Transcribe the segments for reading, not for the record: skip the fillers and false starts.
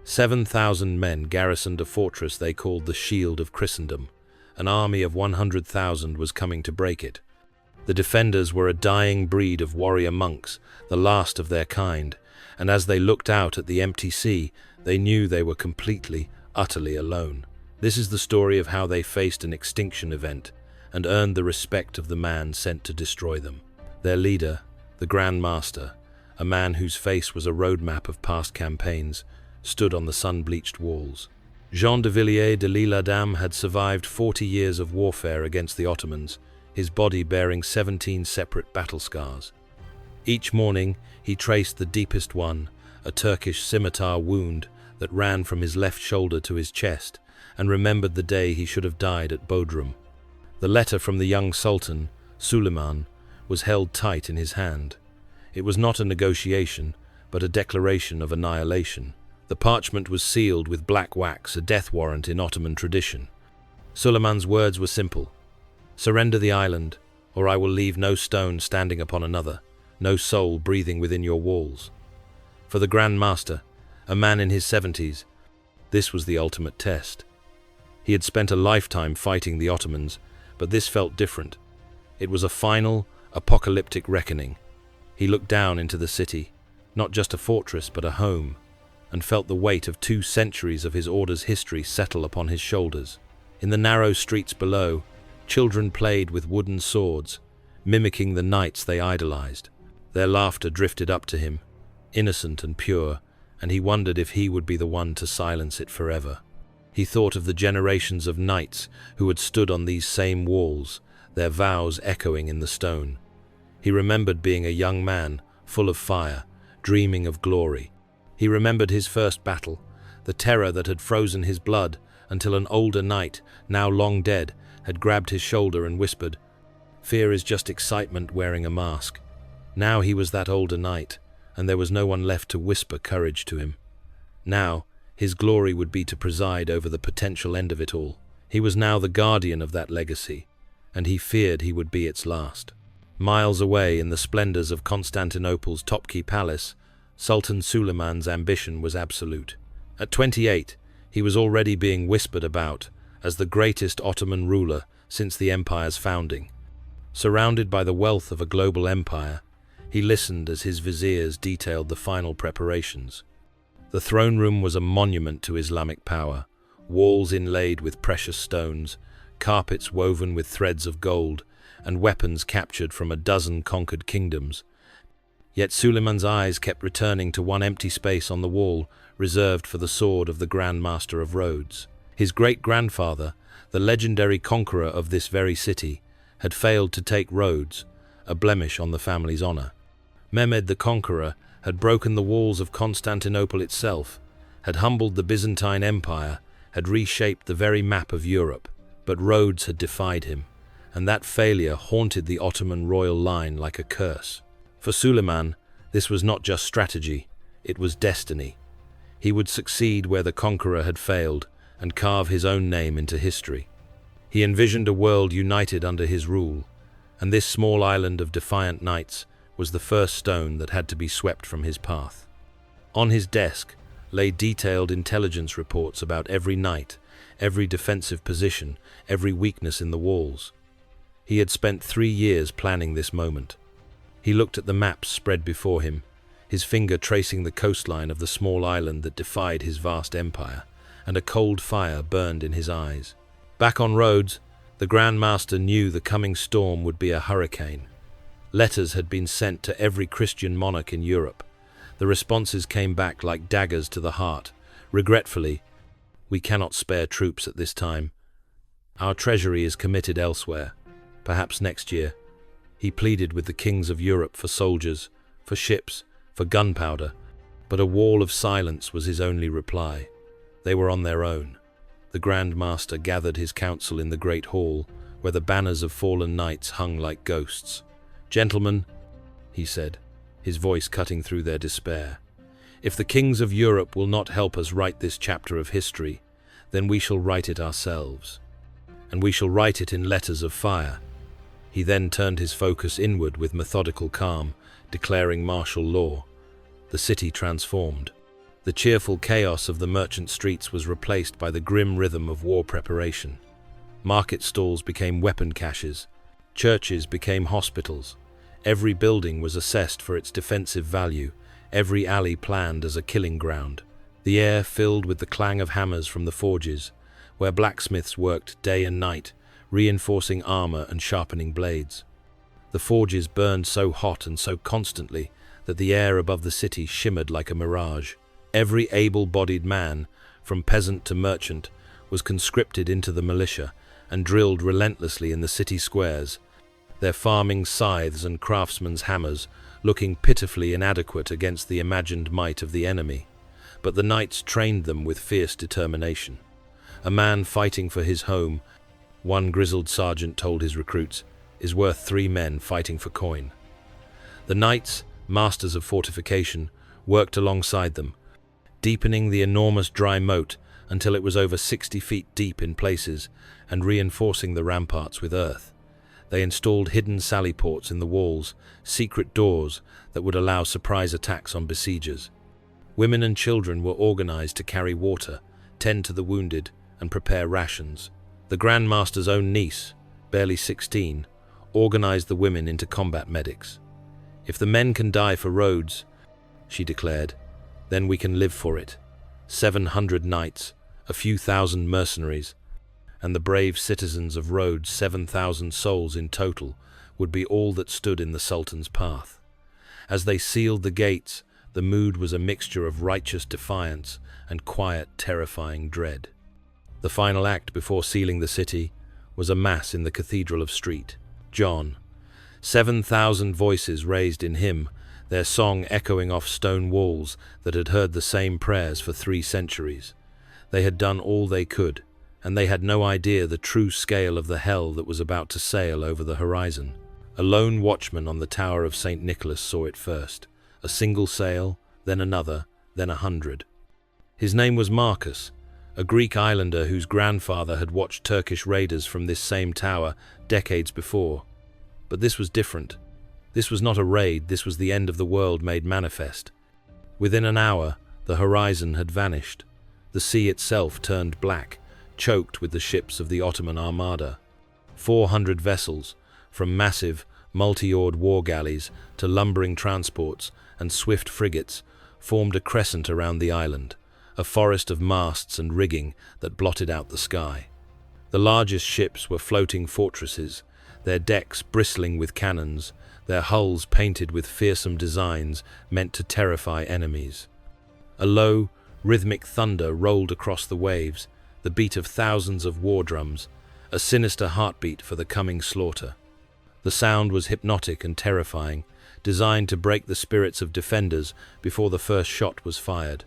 7,000 men garrisoned a fortress they called the Shield of Christendom. An army of 100,000 was coming to break it. The defenders were a dying breed of warrior monks, the last of their kind, and as they looked out at the empty sea, they knew they were completely, utterly alone. This is the story of how they faced an extinction event and earned the respect of the man sent to destroy them. Their leader, the Grand Master, a man whose face was a roadmap of past campaigns, stood on the sun-bleached walls. Jean de Villiers de l'Isle-Adam had survived 40 years of warfare against the Ottomans, his body bearing 17 separate battle scars. Each morning, he traced the deepest one, a Turkish scimitar wound that ran from his left shoulder to his chest, and remembered the day he should have died at Bodrum. The letter from the young Sultan, Suleiman, was held tight in his hand. It was not a negotiation, but a declaration of annihilation. The parchment was sealed with black wax, a death warrant in Ottoman tradition. Suleiman's words were simple: "Surrender the island, or I will leave no stone standing upon another, no soul breathing within your walls." For the Grand Master, a man in his 70s, this was the ultimate test. He had spent a lifetime fighting the Ottomans, but this felt different. It was a final, apocalyptic reckoning. He looked down into the city, not just a fortress but a home, and felt the weight of 2 centuries of his order's history settle upon his shoulders. In the narrow streets below, children played with wooden swords, mimicking the knights they idolized. Their laughter drifted up to him, innocent and pure, and he wondered if he would be the one to silence it forever. He thought of the generations of knights who had stood on these same walls, their vows echoing in the stone. He remembered being a young man, full of fire, dreaming of glory. He remembered his first battle, the terror that had frozen his blood until an older knight, now long dead, had grabbed his shoulder and whispered, "Fear is just excitement wearing a mask." Now he was that older knight, and there was no one left to whisper courage to him. Now, his glory would be to preside over the potential end of it all. He was now the guardian of that legacy, and he feared he would be its last. Miles away in the splendors of Constantinople's Topkapı Palace, Sultan Suleiman's ambition was absolute. At 28, he was already being whispered about as the greatest Ottoman ruler since the empire's founding. Surrounded by the wealth of a global empire, he listened as his viziers detailed the final preparations. The throne room was a monument to Islamic power, walls inlaid with precious stones, carpets woven with threads of gold, and weapons captured from a dozen conquered kingdoms. Yet Suleiman's eyes kept returning to one empty space on the wall, reserved for the sword of the Grand Master of Rhodes. His great-grandfather, the legendary conqueror of this very city, had failed to take Rhodes, a blemish on the family's honor. Mehmed the Conqueror had broken the walls of Constantinople itself, had humbled the Byzantine Empire, had reshaped the very map of Europe. But Rhodes had defied him, and that failure haunted the Ottoman royal line like a curse. For Suleiman, this was not just strategy, it was destiny. He would succeed where the conqueror had failed and carve his own name into history. He envisioned a world united under his rule, and this small island of defiant knights was the first stone that had to be swept from his path. On his desk lay detailed intelligence reports about every knight, every defensive position, every weakness in the walls. He had spent 3 years planning this moment. He looked at the maps spread before him, his finger tracing the coastline of the small island that defied his vast empire, and a cold fire burned in his eyes. Back on Rhodes, the Grand Master knew the coming storm would be a hurricane. Letters had been sent to every Christian monarch in Europe. The responses came back like daggers to the heart. Regretfully, "We cannot spare troops at this time. Our treasury is committed elsewhere, perhaps next year." He pleaded with the kings of Europe for soldiers, for ships, for gunpowder, but a wall of silence was his only reply. They were on their own. The Grand Master gathered his council in the great hall, where the banners of fallen knights hung like ghosts. "Gentlemen," he said, his voice cutting through their despair, "if the kings of Europe will not help us write this chapter of history, then we shall write it ourselves. And we shall write it in letters of fire." He then turned his focus inward with methodical calm, declaring martial law. The city transformed. The cheerful chaos of the merchant streets was replaced by the grim rhythm of war preparation. Market stalls became weapon caches. Churches became hospitals. Every building was assessed for its defensive value, every alley planned as a killing ground. The air filled with the clang of hammers from the forges, where blacksmiths worked day and night, reinforcing armor and sharpening blades. The forges burned so hot and so constantly that the air above the city shimmered like a mirage. Every able-bodied man, from peasant to merchant, was conscripted into the militia and drilled relentlessly in the city squares, their farming scythes and craftsmen's hammers looking pitifully inadequate against the imagined might of the enemy. But the knights trained them with fierce determination. A man fighting for his home, one grizzled sergeant told his recruits, is worth 3 men fighting for coin. The knights, masters of fortification, worked alongside them, deepening the enormous dry moat until it was over 60 feet deep in places and reinforcing the ramparts with earth. They installed hidden sally ports in the walls, secret doors that would allow surprise attacks on besiegers. Women and children were organized to carry water, tend to the wounded, and prepare rations. The Grand Master's own niece, barely 16, organized the women into combat medics. "If the men can die for Rhodes," she declared, "then we can live for it." 700 knights, a few thousand mercenaries, and the brave citizens of Rhodes, 7,000 souls in total, would be all that stood in the Sultan's path. As they sealed the gates, the mood was a mixture of righteous defiance and quiet, terrifying dread. The final act before sealing the city was a mass in the Cathedral of St. John. 7,000 voices raised in hymn, their song echoing off stone walls that had heard the same prayers for 3 centuries. They had done all they could, and they had no idea the true scale of the hell that was about to sail over the horizon. A lone watchman on the tower of St. Nicholas saw it first. A single sail, then another, then 100. His name was Marcus, a Greek islander whose grandfather had watched Turkish raiders from this same tower decades before. But this was different. This was not a raid, this was the end of the world made manifest. Within an hour, the horizon had vanished. The sea itself turned black, choked with the ships of the Ottoman Armada. 400 vessels, from massive, multi-oared war galleys to lumbering transports and swift frigates, formed a crescent around the island, a forest of masts and rigging that blotted out the sky. The largest ships were floating fortresses, their decks bristling with cannons, their hulls painted with fearsome designs meant to terrify enemies. A low, rhythmic thunder rolled across the waves, the beat of thousands of war drums, a sinister heartbeat for the coming slaughter. The sound was hypnotic and terrifying, designed to break the spirits of defenders before the first shot was fired.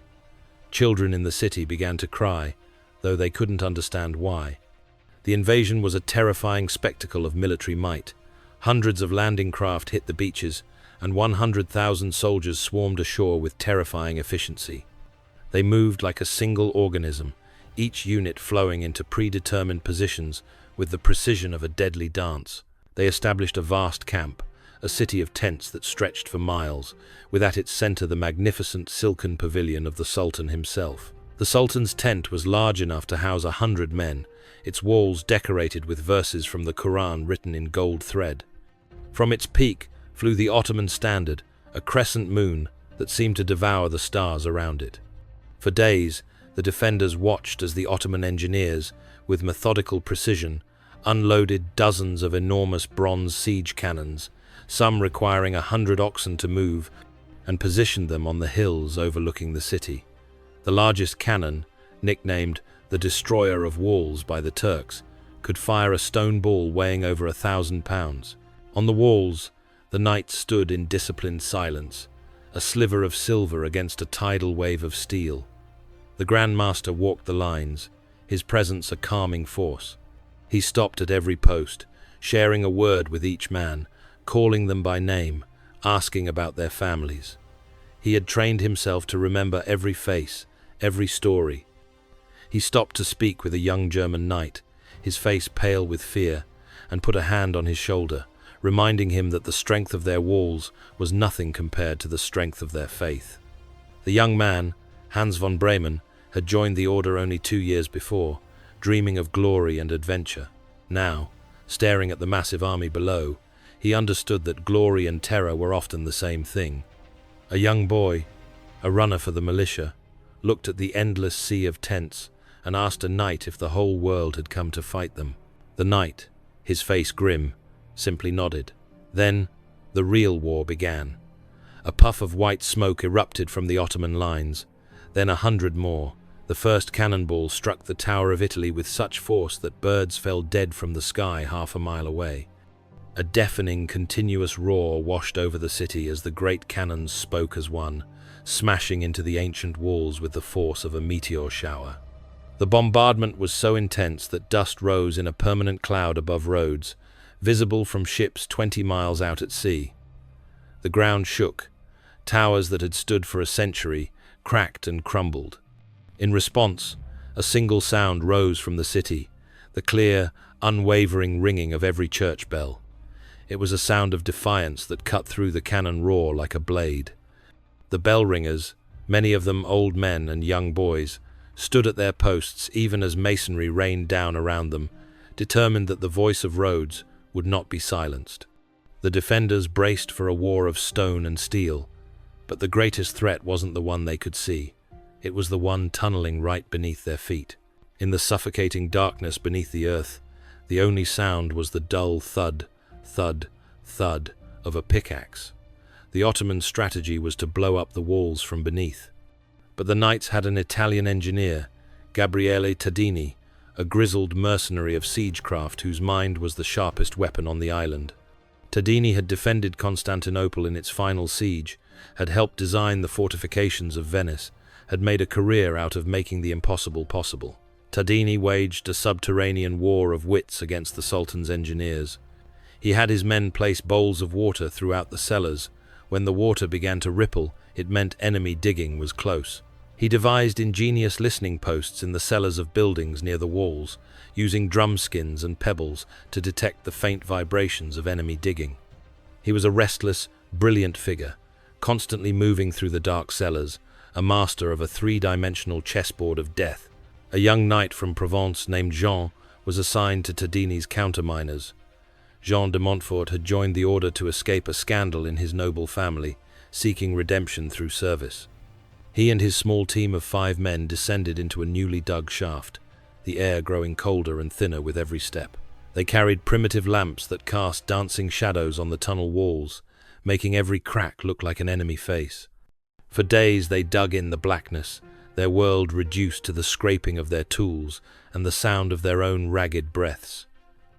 Children in the city began to cry, though they couldn't understand why. The invasion was a terrifying spectacle of military might. Hundreds of landing craft hit the beaches, and 100,000 soldiers swarmed ashore with terrifying efficiency. They moved like a single organism, each unit flowing into predetermined positions with the precision of a deadly dance. They established a vast camp, a city of tents that stretched for miles, with at its center the magnificent silken pavilion of the Sultan himself. The Sultan's tent was large enough to house 100 men, its walls decorated with verses from the Quran written in gold thread. From its peak flew the Ottoman standard, a crescent moon that seemed to devour the stars around it. For days, the defenders watched as the Ottoman engineers, with methodical precision, unloaded dozens of enormous bronze siege cannons, some requiring 100 oxen to move, and positioned them on the hills overlooking the city. The largest cannon, nicknamed the Destroyer of Walls by the Turks, could fire a stone ball weighing over 1,000 pounds. On the walls, the knights stood in disciplined silence, a sliver of silver against a tidal wave of steel. The Grand Master walked the lines, his presence a calming force. He stopped at every post, sharing a word with each man, calling them by name, asking about their families. He had trained himself to remember every face, every story. He stopped to speak with a young German knight, his face pale with fear, and put a hand on his shoulder, reminding him that the strength of their walls was nothing compared to the strength of their faith. The young man, Hans von Bremen had joined the order only 2 years before, dreaming of glory and adventure. Now, staring at the massive army below, he understood that glory and terror were often the same thing. A young boy, a runner for the militia, looked at the endless sea of tents and asked a knight if the whole world had come to fight them. The knight, his face grim, simply nodded. Then, the real war began. A puff of white smoke erupted from the Ottoman lines. Then 100 more. The first cannonball struck the Tower of Italy with such force that birds fell dead from the sky half a mile away. A deafening, continuous roar washed over the city as the great cannons spoke as one, smashing into the ancient walls with the force of a meteor shower. The bombardment was so intense that dust rose in a permanent cloud above roads, visible from ships 20 miles out at sea. The ground shook. Towers that had stood for a century cracked and crumbled. In response, a single sound rose from the city, the clear, unwavering ringing of every church bell. It was a sound of defiance that cut through the cannon roar like a blade. The bell ringers, many of them old men and young boys, stood at their posts even as masonry rained down around them, determined that the voice of Rhodes would not be silenced. The defenders braced for a war of stone and steel, but the greatest threat wasn't the one they could see. It was the one tunneling right beneath their feet. In the suffocating darkness beneath the earth, the only sound was the dull thud, thud, thud of a pickaxe. The Ottoman strategy was to blow up the walls from beneath. But the knights had an Italian engineer, Gabriele Tadini, a grizzled mercenary of siegecraft whose mind was the sharpest weapon on the island. Tadini had defended Constantinople in its final siege, had helped design the fortifications of Venice, had made a career out of making the impossible possible. Tadini waged a subterranean war of wits against the Sultan's engineers. He had his men place bowls of water throughout the cellars. When the water began to ripple, it meant enemy digging was close. He devised ingenious listening posts in the cellars of buildings near the walls, using drum skins and pebbles to detect the faint vibrations of enemy digging. He was a restless, brilliant figure, constantly moving through the dark cellars, a master of a three-dimensional chessboard of death. A young knight from Provence named Jean was assigned to Tadini's counterminers. Jean de Montfort had joined the order to escape a scandal in his noble family, seeking redemption through service. He and his small team of 5 men descended into a newly dug shaft, the air growing colder and thinner with every step. They carried primitive lamps that cast dancing shadows on the tunnel walls, making every crack look like an enemy face. For days they dug in the blackness, their world reduced to the scraping of their tools and the sound of their own ragged breaths.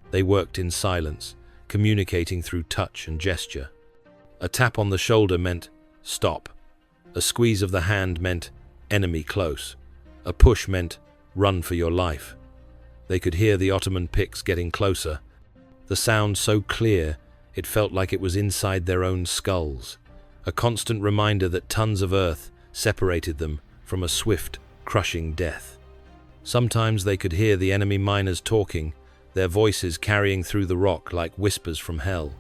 They worked in silence, communicating through touch and gesture. A tap on the shoulder meant, "Stop." A squeeze of the hand meant, "Enemy close." A push meant, "Run for your life." They could hear the Ottoman picks getting closer. The sound so clear, it felt like it was inside their own skulls. A constant reminder that tons of earth separated them from a swift, crushing death. Sometimes they could hear the enemy miners talking, their voices carrying through the rock like whispers from hell.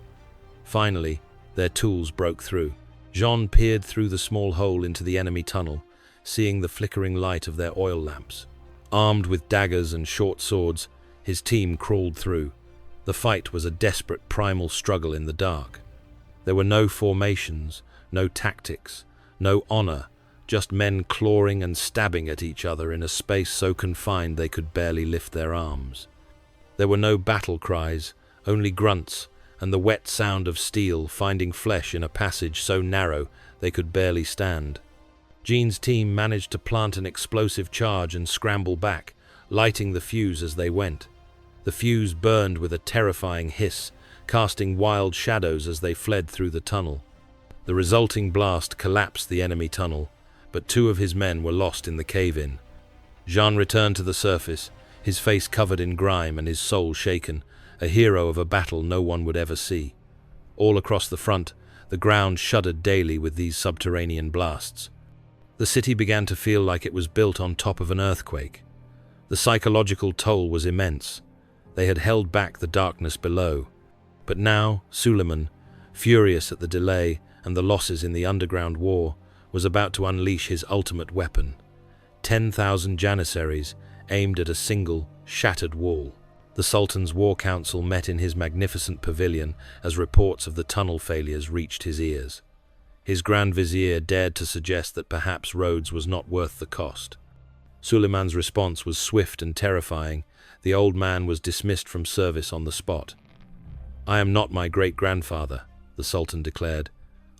Finally, their tools broke through. Jean peered through the small hole into the enemy tunnel, seeing the flickering light of their oil lamps. Armed with daggers and short swords, his team crawled through. The fight was a desperate primal struggle in the dark. There were no formations, no tactics, no honor, just men clawing and stabbing at each other in a space so confined they could barely lift their arms. There were no battle cries, only grunts, and the wet sound of steel finding flesh in a passage so narrow they could barely stand. Jean's team managed to plant an explosive charge and scramble back, lighting the fuse as they went. The fuse burned with a terrifying hiss, casting wild shadows as they fled through the tunnel. The resulting blast collapsed the enemy tunnel, but 2 of his men were lost in the cave-in. Jean returned to the surface, his face covered in grime and his soul shaken, a hero of a battle no one would ever see. All across the front, the ground shuddered daily with these subterranean blasts. The city began to feel like it was built on top of an earthquake. The psychological toll was immense. They had held back the darkness below. But now, Suleiman, furious at the delay and the losses in the underground war, was about to unleash his ultimate weapon. 10,000 janissaries aimed at a single, shattered wall. The Sultan's war council met in his magnificent pavilion as reports of the tunnel failures reached his ears. His Grand Vizier dared to suggest that perhaps Rhodes was not worth the cost. Suleiman's response was swift and terrifying. The old man was dismissed from service on the spot. "I am not my great-grandfather," the Sultan declared.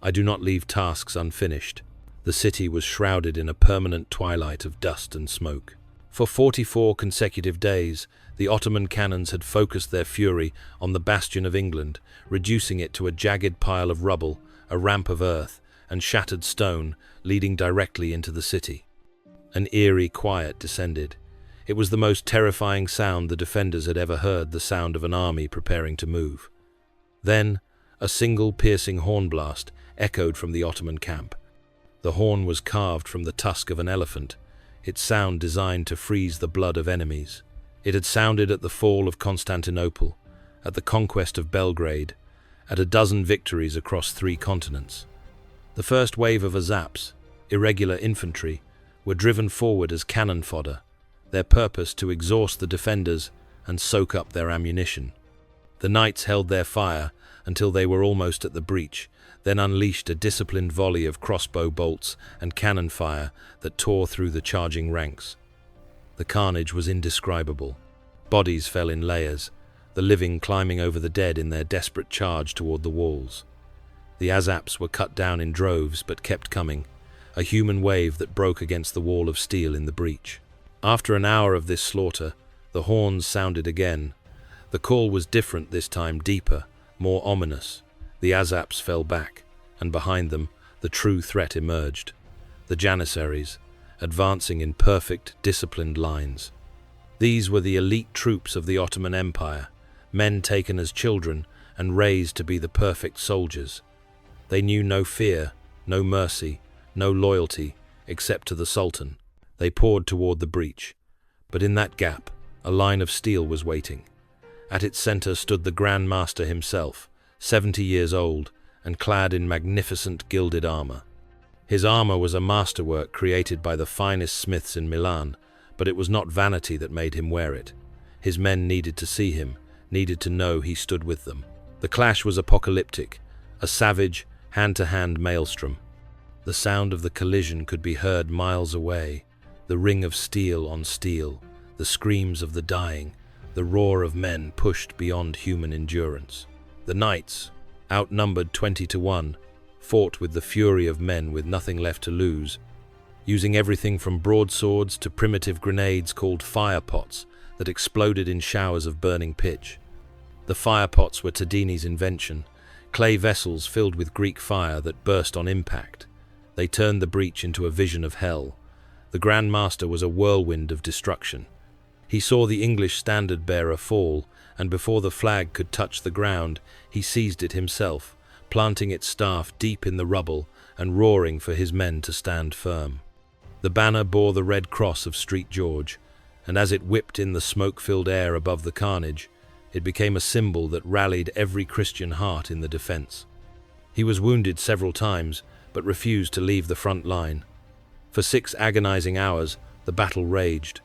"I do not leave tasks unfinished." The city was shrouded in a permanent twilight of dust and smoke. For 44 consecutive days, the Ottoman cannons had focused their fury on the bastion of England, reducing it to a jagged pile of rubble, a ramp of earth, and shattered stone leading directly into the city. An eerie quiet descended. It was the most terrifying sound the defenders had ever heard, the sound of an army preparing to move. Then, a single piercing horn blast echoed from the Ottoman camp. The horn was carved from the tusk of an elephant, its sound designed to freeze the blood of enemies. It had sounded at the fall of Constantinople, at the conquest of Belgrade, at a dozen victories across 3 continents. The first wave of Azaps, irregular infantry, were driven forward as cannon fodder, their purpose to exhaust the defenders and soak up their ammunition. The knights held their fire until they were almost at the breach, then unleashed a disciplined volley of crossbow bolts and cannon fire that tore through the charging ranks. The carnage was indescribable. Bodies fell in layers, the living climbing over the dead in their desperate charge toward the walls. The Azaps were cut down in droves but kept coming, a human wave that broke against the wall of steel in the breach. After an hour of this slaughter, the horns sounded again. The call was different this time, deeper, more ominous. The Azaps fell back, and behind them, the true threat emerged. The Janissaries, advancing in perfect, disciplined lines. These were the elite troops of the Ottoman Empire, men taken as children and raised to be the perfect soldiers. They knew no fear, no mercy, no loyalty, except to the Sultan. They poured toward the breach. But in that gap, a line of steel was waiting. At its center stood the Grand Master himself, 70 years old, and clad in magnificent gilded armor. His armor was a masterwork created by the finest smiths in Milan, but it was not vanity that made him wear it. His men needed to see him, needed to know he stood with them. The clash was apocalyptic, a savage, hand-to-hand maelstrom. The sound of the collision could be heard miles away, the ring of steel on steel, the screams of the dying, the roar of men pushed beyond human endurance. The knights, outnumbered 20-1, fought with the fury of men with nothing left to lose, using everything from broadswords to primitive grenades called fire pots that exploded in showers of burning pitch. The fire pots were Tadini's invention, clay vessels filled with Greek fire that burst on impact. They turned the breach into a vision of hell. The Grand Master was a whirlwind of destruction. He saw the English standard-bearer fall, and before the flag could touch the ground, he seized it himself, planting its staff deep in the rubble and roaring for his men to stand firm. The banner bore the red cross of St. George, and as it whipped in the smoke-filled air above the carnage, it became a symbol that rallied every Christian heart in the defense. He was wounded several times, but refused to leave the front line. For 6 agonizing hours, the battle raged.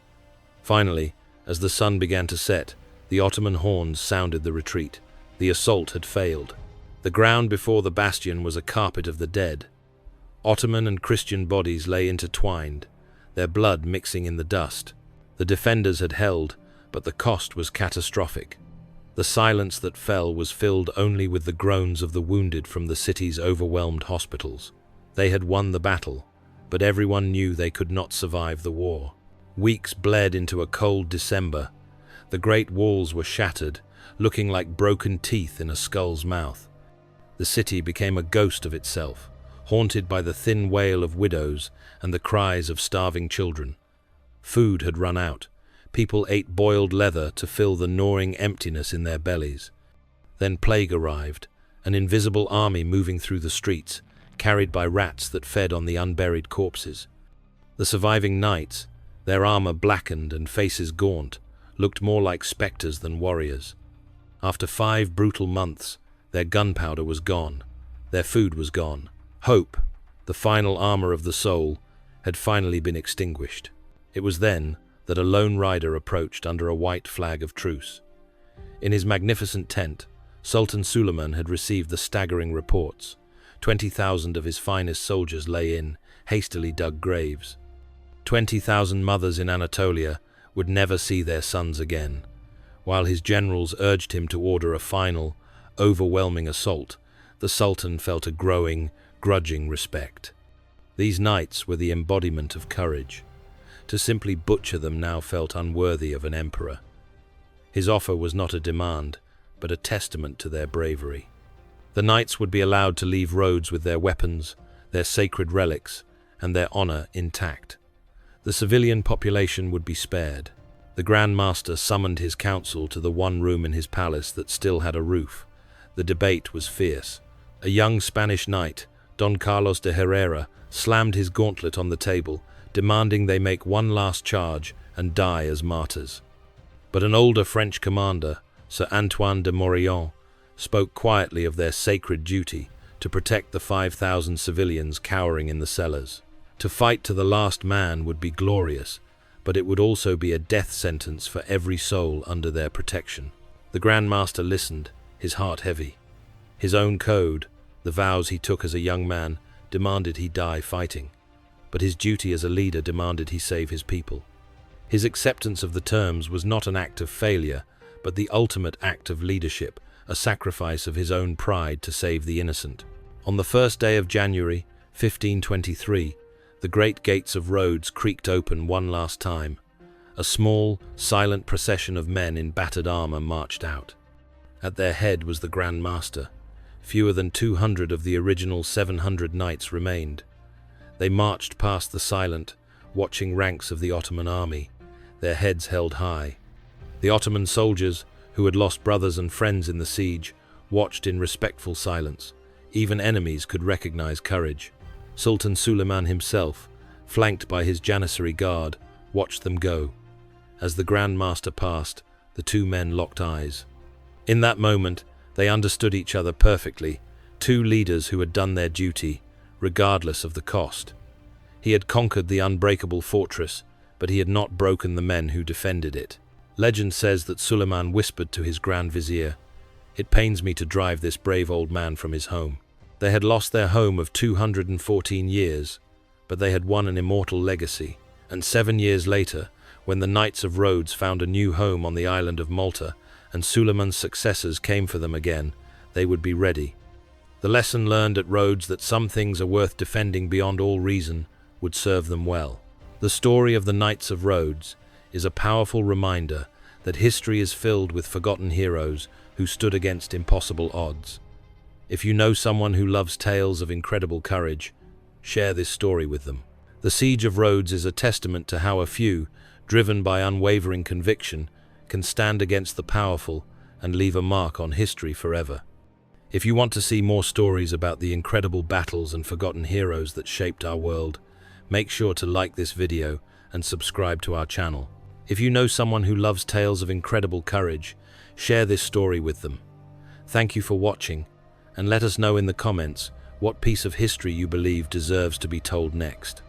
Finally, as the sun began to set, the Ottoman horns sounded the retreat. The assault had failed. The ground before the bastion was a carpet of the dead. Ottoman and Christian bodies lay intertwined, their blood mixing in the dust. The defenders had held, but the cost was catastrophic. The silence that fell was filled only with the groans of the wounded from the city's overwhelmed hospitals. They had won the battle, but everyone knew they could not survive the war. Weeks bled into a cold December. The great walls were shattered, looking like broken teeth in a skull's mouth. The city became a ghost of itself, haunted by the thin wail of widows and the cries of starving children. Food had run out. People ate boiled leather to fill the gnawing emptiness in their bellies. Then plague arrived, an invisible army moving through the streets, carried by rats that fed on the unburied corpses. The surviving knights, their armor blackened and faces gaunt, looked more like specters than warriors. After 5 brutal months, their gunpowder was gone, their food was gone. Hope, the final armor of the soul, had finally been extinguished. It was then that a lone rider approached under a white flag of truce. In his magnificent tent, Sultan Suleiman had received the staggering reports. 20,000 of his finest soldiers lay in hastily dug graves. 20,000 mothers in Anatolia would never see their sons again. While his generals urged him to order a final, overwhelming assault, the Sultan felt a growing, grudging respect. These knights were the embodiment of courage. To simply butcher them now felt unworthy of an emperor. His offer was not a demand, but a testament to their bravery. The knights would be allowed to leave Rhodes with their weapons, their sacred relics, and their honor intact. The civilian population would be spared. The Grand Master summoned his council to the one room in his palace that still had a roof. The debate was fierce. A young Spanish knight, Don Carlos de Herrera, slammed his gauntlet on the table, demanding they make one last charge and die as martyrs. But an older French commander, Sir Antoine de Morillon, spoke quietly of their sacred duty to protect the 5,000 civilians cowering in the cellars. To fight to the last man would be glorious, but it would also be a death sentence for every soul under their protection. The Grand Master listened, his heart heavy. His own code, the vows he took as a young man, demanded he die fighting, but his duty as a leader demanded he save his people. His acceptance of the terms was not an act of failure, but the ultimate act of leadership, a sacrifice of his own pride to save the innocent. On the first day of January, 1523, the great gates of Rhodes creaked open one last time. A small, silent procession of men in battered armor marched out. At their head was the Grand Master. Fewer than 200 of the original 700 knights remained. They marched past the silent, watching ranks of the Ottoman army, their heads held high. The Ottoman soldiers, who had lost brothers and friends in the siege, watched in respectful silence. Even enemies could recognize courage. Sultan Suleiman himself, flanked by his Janissary guard, watched them go. As the Grand Master passed, the two men locked eyes. In that moment, they understood each other perfectly, two leaders who had done their duty, regardless of the cost. He had conquered the unbreakable fortress, but he had not broken the men who defended it. Legend says that Suleiman whispered to his Grand Vizier, "It pains me to drive this brave old man from his home." They had lost their home of 214 years, but they had won an immortal legacy, and 7 years later, when the Knights of Rhodes found a new home on the island of Malta, and Suleiman's successors came for them again, they would be ready. The lesson learned at Rhodes that some things are worth defending beyond all reason would serve them well. The story of the Knights of Rhodes is a powerful reminder that history is filled with forgotten heroes who stood against impossible odds. If you know someone who loves tales of incredible courage, share this story with them. The Siege of Rhodes is a testament to how a few, driven by unwavering conviction, can stand against the powerful and leave a mark on history forever. If you want to see more stories about the incredible battles and forgotten heroes that shaped our world, make sure to like this video and subscribe to our channel. If you know someone who loves tales of incredible courage, share this story with them. Thank you for watching, and let us know in the comments what piece of history you believe deserves to be told next.